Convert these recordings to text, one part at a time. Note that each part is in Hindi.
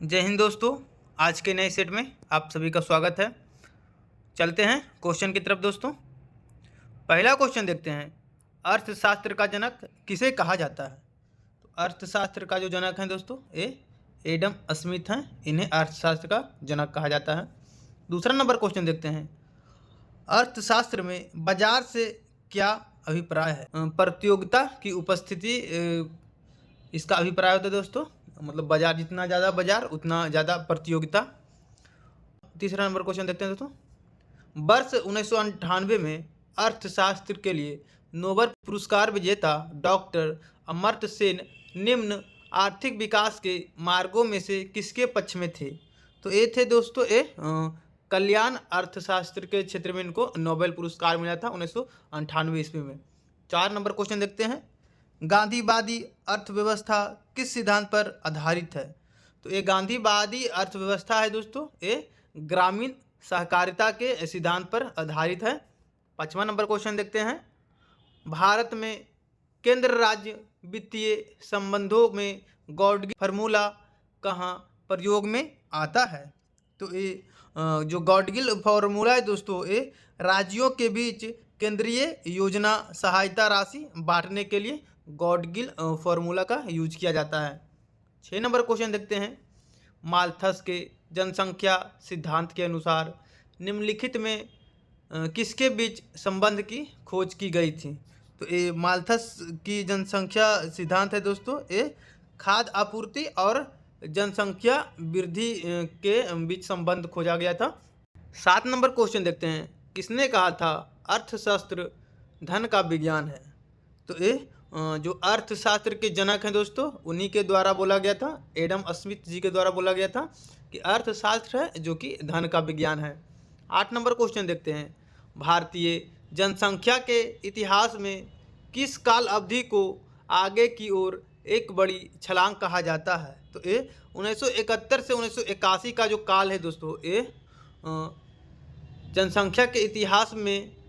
जय हिंद दोस्तों। आज के नए सेट में आप सभी का स्वागत है। चलते हैं क्वेश्चन की तरफ दोस्तों। पहला क्वेश्चन देखते हैं, अर्थशास्त्र का जनक किसे कहा जाता है। तो अर्थशास्त्र का जो जनक है दोस्तों ये एडम स्मिथ हैं, इन्हें अर्थशास्त्र का जनक कहा जाता है। दूसरा नंबर क्वेश्चन देखते हैं, अर्थशास्त्र में बाजार से क्या अभिप्राय है। प्रतियोगिता की उपस्थिति इसका अभिप्राय होता है दोस्तों, मतलब बाजार जितना ज़्यादा बाजार उतना ज़्यादा प्रतियोगिता। तीसरा नंबर क्वेश्चन देखते हैं दोस्तों, वर्ष 1998 में अर्थशास्त्र के लिए नोबेल पुरस्कार विजेता डॉक्टर अमर्त्य सेन निम्न आर्थिक विकास के मार्गों में से किसके पक्ष में थे। तो ये थे दोस्तों कल्याण अर्थशास्त्र के क्षेत्र में इनको नोबेल पुरस्कार मिला था 1998 ईस्वी में। 4 नंबर क्वेश्चन देखते हैं, गांधीवादी अर्थव्यवस्था किस सिद्धांत पर आधारित है। तो ये गांधीवादी अर्थव्यवस्था है दोस्तों, ये ग्रामीण सहकारिता के सिद्धांत पर आधारित है। 5वां नंबर क्वेश्चन देखते हैं, भारत में केंद्र राज्य वित्तीय संबंधों में गॉडगिल फार्मूला कहाँ प्रयोग में आता है। तो ये जो गॉडगिल फार्मूला है दोस्तों, ये राज्यों के बीच केंद्रीय योजना सहायता राशि बांटने के लिए गॉडगिल फार्मूला का यूज किया जाता है। 6 नंबर क्वेश्चन देखते हैं, माल्थस के जनसंख्या सिद्धांत के अनुसार निम्नलिखित में किसके बीच संबंध की खोज की गई थी। तो ये माल्थस की जनसंख्या सिद्धांत है दोस्तों, ये खाद्य आपूर्ति और जनसंख्या वृद्धि के बीच संबंध खोजा गया था। 7 नंबर क्वेश्चन देखते हैं, किसने कहा था अर्थशास्त्र धन का विज्ञान है। तो ये जो अर्थशास्त्र के जनक हैं दोस्तों उन्हीं के द्वारा बोला गया था, एडम स्मिथ जी के द्वारा बोला गया था कि अर्थशास्त्र है जो कि धन का विज्ञान है। 8 नंबर क्वेश्चन देखते हैं, भारतीय जनसंख्या के इतिहास में किस काल अवधि को आगे की ओर एक बड़ी छलांग कहा जाता है। तो ये 1971 से 1981 का जो काल है दोस्तों, ये जनसंख्या के इतिहास में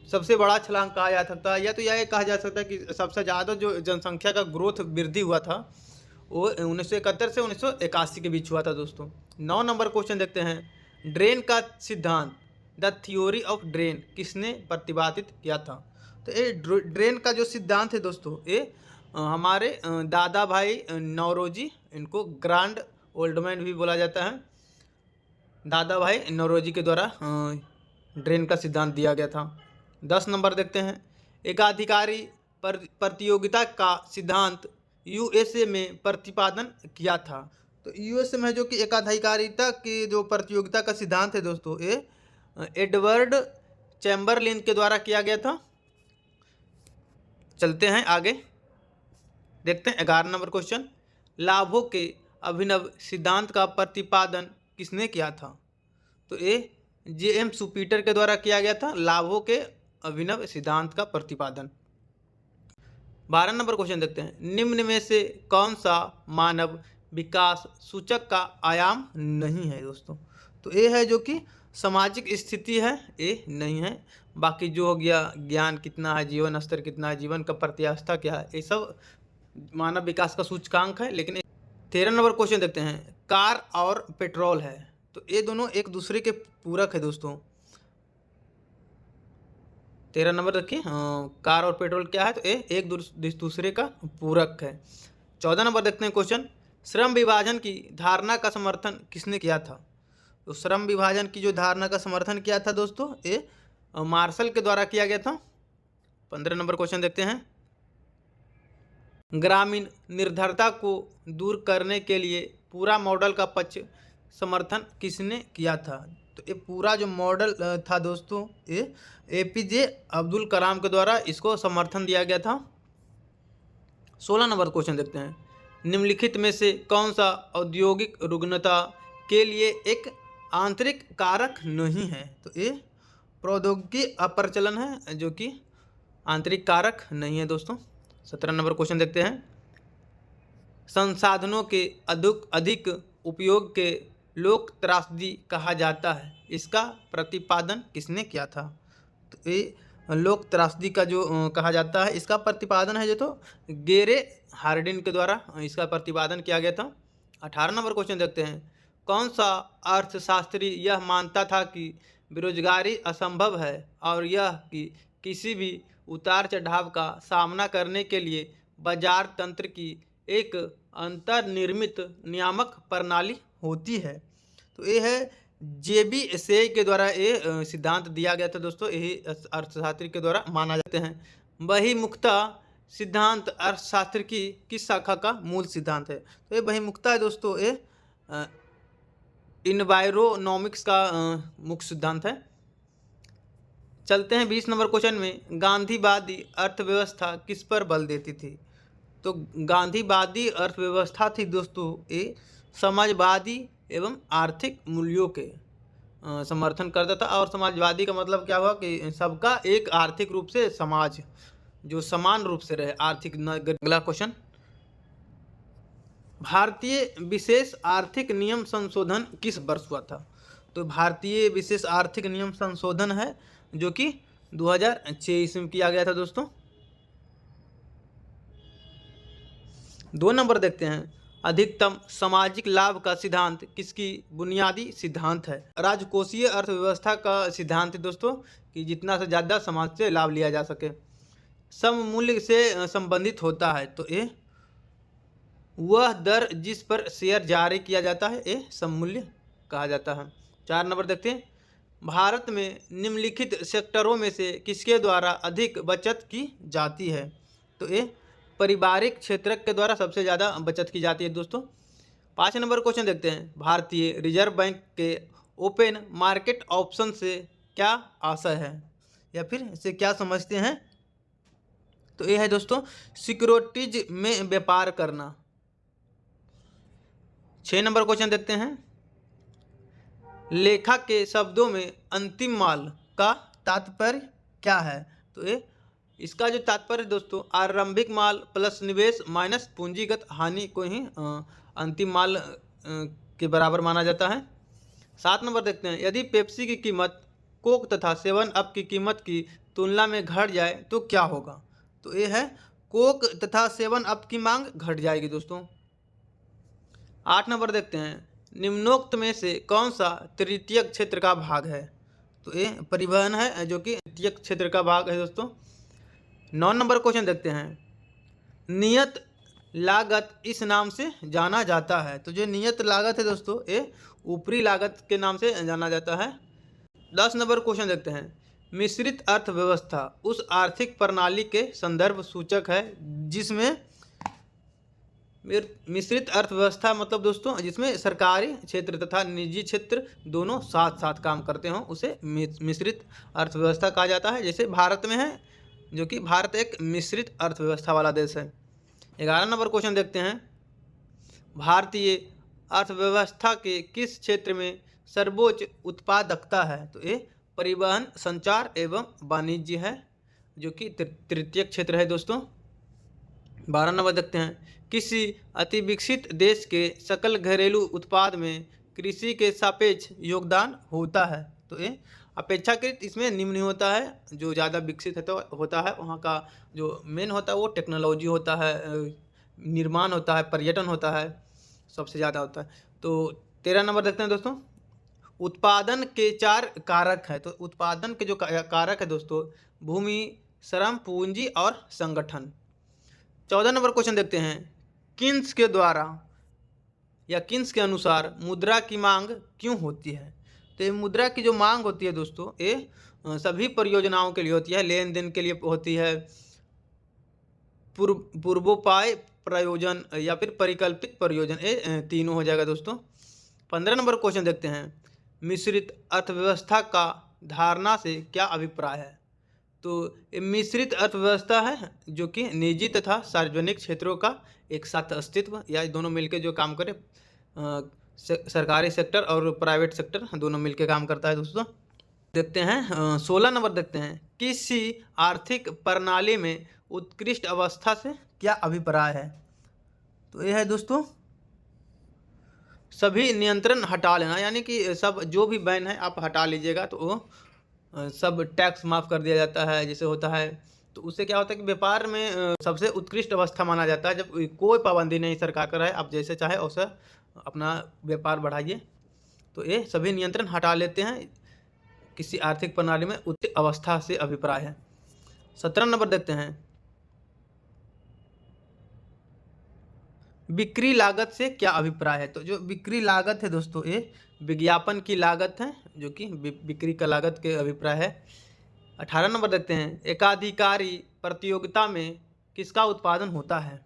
सबसे बड़ा छलांग कहा जा सकता है, या तो यह कहा जा सकता है कि सबसे ज़्यादा जो जनसंख्या का ग्रोथ वृद्धि हुआ था वो 1971 से 1981 के बीच हुआ था दोस्तों। 9 नंबर क्वेश्चन देखते हैं, ड्रेन का सिद्धांत द थ्योरी ऑफ ड्रेन किसने प्रतिपादित किया था। तो ये ड्रेन का जो सिद्धांत है दोस्तों, ये हमारे दादा भाई नौरोजी, इनको ग्रांड ओल्डमैन भी बोला जाता है, दादा भाई नौरोजी के द्वारा ड्रेन का सिद्धांत दिया गया था। 10 नंबर देखते हैं, एकाधिकारी प्रतियोगिता का सिद्धांत यूएसए में प्रतिपादन किया था। तो यूएसए में जो कि एकाधिकारिता की जो प्रतियोगिता का सिद्धांत है दोस्तों, ये एडवर्ड चैम्बरलिन के द्वारा किया गया था। चलते हैं आगे, देखते हैं 11 नंबर क्वेश्चन, लाभों के अभिनव सिद्धांत का प्रतिपादन किसने किया था। तो ये जे.एम. सुपीटर के द्वारा किया गया था, लाभों के अभिनव सिद्धांत का प्रतिपादन। 12 नंबर क्वेश्चन देखते हैं, निम्न में से कौन सा मानव विकास सूचक का आयाम नहीं है दोस्तों। तो ये है जो कि सामाजिक स्थिति है, ये नहीं है। बाकी जो हो गया ज्ञान कितना है, जीवन स्तर कितना है, जीवन का प्रत्यास्था क्या है, ये सब मानव विकास का सूचकांक है। लेकिन 13 नंबर क्वेश्चन देखते हैं, कार और पेट्रोल है। तो ये दोनों एक दूसरे के पूरक है दोस्तों। 13 नंबर देखिए, कार और पेट्रोल क्या है, तो ये एक दूसरे का पूरक है। 14 नंबर देखते हैं क्वेश्चन, श्रम विभाजन की धारणा का समर्थन किसने किया था। तो श्रम विभाजन की जो धारणा का समर्थन किया था दोस्तों, ये मार्शल के द्वारा किया गया था। 15 नंबर क्वेश्चन देखते हैं, ग्रामीण निर्धरता को दूर करने के लिए पूरा मॉडल का पक्ष समर्थन किसने किया था। तो ये पूरा जो मॉडल था दोस्तों, ये एपीजे अब्दुल कलाम के द्वारा इसको समर्थन दिया गया था। 16 नंबर क्वेश्चन देखते हैं, निम्नलिखित में से कौन सा औद्योगिक रुग्णता के लिए एक आंतरिक कारक नहीं है। तो ये प्रौद्योगिकी अप्रचलन है जो कि आंतरिक कारक नहीं है दोस्तों। 17 नंबर क्वेश्चन देखते हैं, संसाधनों के अधिक उपयोग के लोक त्रासदी कहा जाता है, इसका प्रतिपादन किसने किया था। तो ये लोक त्रासदी का जो कहा जाता है, इसका प्रतिपादन है जो तो गेरे हार्डिन के द्वारा इसका प्रतिपादन किया गया था। 18 नंबर क्वेश्चन देखते हैं, कौन सा अर्थशास्त्री यह मानता था कि बेरोजगारी असंभव है और यह कि किसी भी उतार चढ़ाव का सामना करने के लिए बाजार तंत्र की एक अंतर्निर्मित नियामक प्रणाली होती है। तो ये है जेबी से के द्वारा ये सिद्धांत दिया गया था दोस्तों, यही अर्थशास्त्री के द्वारा माना जाते हैं। बहिर्मुखता सिद्धांत अर्थशास्त्र की किस शाखा का मूल सिद्धांत है? तो ये बहिर्मुखता है दोस्तों, ये इन्वायरोनॉमिक्स का मुख्य सिद्धांत है। चलते हैं 20 नंबर क्वेश्चन में, गांधीवादी अर्थव्यवस्था किस पर बल देती थी? तो गांधीवादी अर्थव्यवस्था थी दोस्तों ये समाजवादी एवं आर्थिक मूल्यों के समर्थन करता था। और समाजवादी का मतलब क्या हुआ कि सबका एक आर्थिक रूप से समाज जो समान रूप से रहे आर्थिक। अगला क्वेश्चन, भारतीय विशेष आर्थिक नियम संशोधन किस वर्ष हुआ था? तो भारतीय विशेष आर्थिक नियम संशोधन है जो कि 2026 में किया गया था दोस्तों। 2 नंबर देखते हैं, अधिकतम सामाजिक लाभ का सिद्धांत किसकी बुनियादी सिद्धांत है? राजकोषीय अर्थव्यवस्था का सिद्धांत है दोस्तों कि जितना से ज़्यादा समाज से लाभ लिया जा सके। सम मूल्य से संबंधित होता है, तो ये वह दर जिस पर शेयर जारी किया जाता है ये सममूल्य कहा जाता है। 4 नंबर देखते हैं, भारत में निम्नलिखित सेक्टरों में से किसके द्वारा अधिक बचत की जाती है? तो ये पारिवारिक क्षेत्र के द्वारा सबसे ज़्यादा बचत की जाती है दोस्तों। 5 नंबर क्वेश्चन देखते हैं, भारतीय रिजर्व बैंक के ओपन मार्केट ऑप्शन से क्या आशय है या फिर इसे क्या समझते हैं? तो ये है दोस्तों सिक्योरिटीज में व्यापार करना। 6 नंबर क्वेश्चन देखते हैं, लेखा के शब्दों में अंतिम माल का तात्पर्य क्या है? तो ये इसका जो तात्पर्य दोस्तों आरंभिक माल प्लस निवेश माइनस पूंजीगत हानि को ही अंतिम माल के बराबर माना जाता है। 7 नंबर देखते हैं, यदि पेप्सी की कीमत कोक तथा 7 अप की कीमत की तुलना में घट जाए तो क्या होगा? तो ये है कोक तथा 7 अप की मांग घट जाएगी दोस्तों। 8 नंबर देखते हैं, निम्नोक्त में से कौन सा तृतीय क्षेत्र का भाग है? तो ये परिवहन है जो कि तृतीय क्षेत्र का भाग है दोस्तों। 9 नंबर क्वेश्चन देखते हैं, नियत लागत इस नाम से जाना जाता है? तो जो नियत लागत है दोस्तों ये ऊपरी लागत के नाम से जाना जाता है। 10 नंबर क्वेश्चन देखते हैं, मिश्रित अर्थव्यवस्था उस आर्थिक प्रणाली के संदर्भ सूचक है जिसमें मिश्रित अर्थव्यवस्था मतलब दोस्तों जिसमें सरकारी क्षेत्र तथा निजी क्षेत्र दोनों साथ साथ काम करते हों उसे मिश्रित अर्थव्यवस्था कहा जाता है। जैसे भारत में है जो कि भारत एक मिश्रित अर्थव्यवस्था वाला देश है। 11 नंबर क्वेश्चन देखते हैं, भारतीय अर्थव्यवस्था के किस क्षेत्र में सर्वोच्च उत्पादकता है? तो ये परिवहन संचार एवं वाणिज्य है जो कि तृतीय क्षेत्र है दोस्तों। 12 नंबर देखते हैं, किसी अति विकसित देश के सकल घरेलू उत्पाद में कृषि के सापेक्ष योगदान होता है? तो ये अपेक्षाकृत इसमें निम्न होता है, जो ज़्यादा विकसित होता है वहाँ का जो मेन होता है वो टेक्नोलॉजी होता है, निर्माण होता है, पर्यटन होता है, सबसे ज़्यादा होता है। तो 13 नंबर देखते हैं दोस्तों, उत्पादन के 4 कारक हैं। तो उत्पादन के जो कारक है दोस्तों भूमि, श्रम, पूंजी और संगठन। 14 नंबर क्वेश्चन देखते हैं, किन्स के द्वारा या किन्स के अनुसार मुद्रा की मांग क्यों होती है? तो ये मुद्रा की जो मांग होती है दोस्तों ये सभी परियोजनाओं के लिए होती है, लेन देन के लिए होती है, पूर्वोपाय प्रयोजन या फिर परिकल्पित प्रयोजन, ये तीनों हो जाएगा दोस्तों। 15 नंबर क्वेश्चन देखते हैं, मिश्रित अर्थव्यवस्था का धारणा से क्या अभिप्राय है? तो मिश्रित अर्थव्यवस्था है जो कि निजी तथा सार्वजनिक क्षेत्रों का एक साथ अस्तित्व या दोनों मिलकर जो काम करे, सरकारी सेक्टर और प्राइवेट सेक्टर दोनों मिलकर काम करता है दोस्तों। देखते हैं 16 नंबर देखते हैं, किसी आर्थिक प्रणाली में उत्कृष्ट अवस्था से क्या अभिप्राय है? तो यह है दोस्तों सभी नियंत्रण हटा लेना, यानी कि सब जो भी बैन है आप हटा लीजिएगा तो वो सब टैक्स माफ़ कर दिया जाता है जैसे होता है। तो उससे क्या होता है कि व्यापार में सबसे उत्कृष्ट अवस्था माना जाता है जब कोई पाबंदी नहीं सरकार कर रहा है, आप जैसे चाहे वैसे अपना व्यापार बढ़ाइए। तो ये सभी नियंत्रण हटा लेते हैं, किसी आर्थिक प्रणाली में उच्च अवस्था से अभिप्राय है। 17 नंबर देखते हैं, बिक्री लागत से क्या अभिप्राय है। तो जो बिक्री लागत है दोस्तों, ये विज्ञापन की लागत है, जो कि बिक्री का लागत के अभिप्राय है। 18 नंबर देखते हैं, एकाधिकारी प्रतियोगिता में किसका उत्पादन होता है।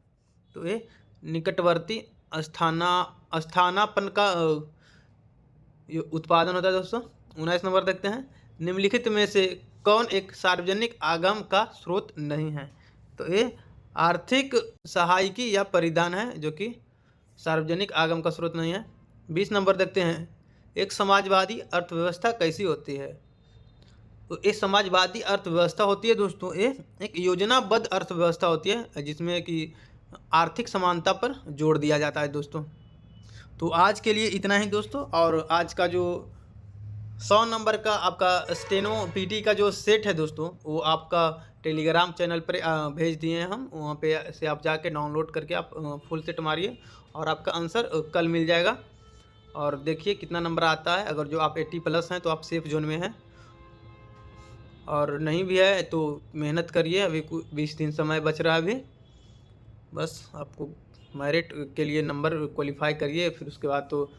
तो ये निकटवर्ती स्थानापन्न का ये उत्पादन होता है दोस्तों। 19 नंबर देखते हैं, निम्नलिखित में से कौन एक सार्वजनिक आगम का स्रोत नहीं है। तो ये आर्थिक सहायकी या परिधान है, जो कि सार्वजनिक आगम का स्रोत नहीं है। 20 नंबर देखते हैं, एक समाजवादी अर्थव्यवस्था कैसी होती है। तो एक समाजवादी अर्थव्यवस्था होती है दोस्तों, ये एक योजनाबद्ध अर्थव्यवस्था होती है जिसमें कि आर्थिक समानता पर जोर दिया जाता है दोस्तों। तो आज के लिए इतना ही दोस्तों, और आज का जो 100 नंबर का आपका स्टेनो पीटी का जो सेट है दोस्तों, वो आपका टेलीग्राम चैनल पर भेज दिए हैं हम, वहाँ पे से आप जाके डाउनलोड करके आप फुल सेट मारिए और आपका आंसर कल मिल जाएगा। और देखिए कितना नंबर आता है। अगर जो आप 80+ हैं तो आप सेफ जोन में हैं, और नहीं भी है तो मेहनत करिए, अभी 20 दिन समय बच रहा है अभी। बस आपको मेरिट के लिए नंबर क्वालिफाई करिए, फिर उसके बाद तो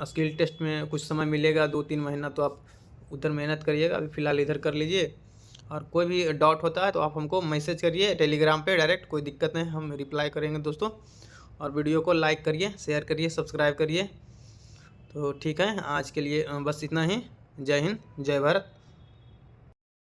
स्किल टेस्ट में कुछ समय मिलेगा, 2-3 महीना, तो आप उधर मेहनत करिएगा। अभी फ़िलहाल इधर कर लीजिए, और कोई भी डाउट होता है तो आप हमको मैसेज करिए टेलीग्राम पे डायरेक्ट, कोई दिक्कत नहीं, हम रिप्लाई करेंगे दोस्तों। और वीडियो को लाइक करिए, शेयर करिए, सब्सक्राइब करिए। तो ठीक है, आज के लिए बस इतना ही। जय हिंद, जय भारत।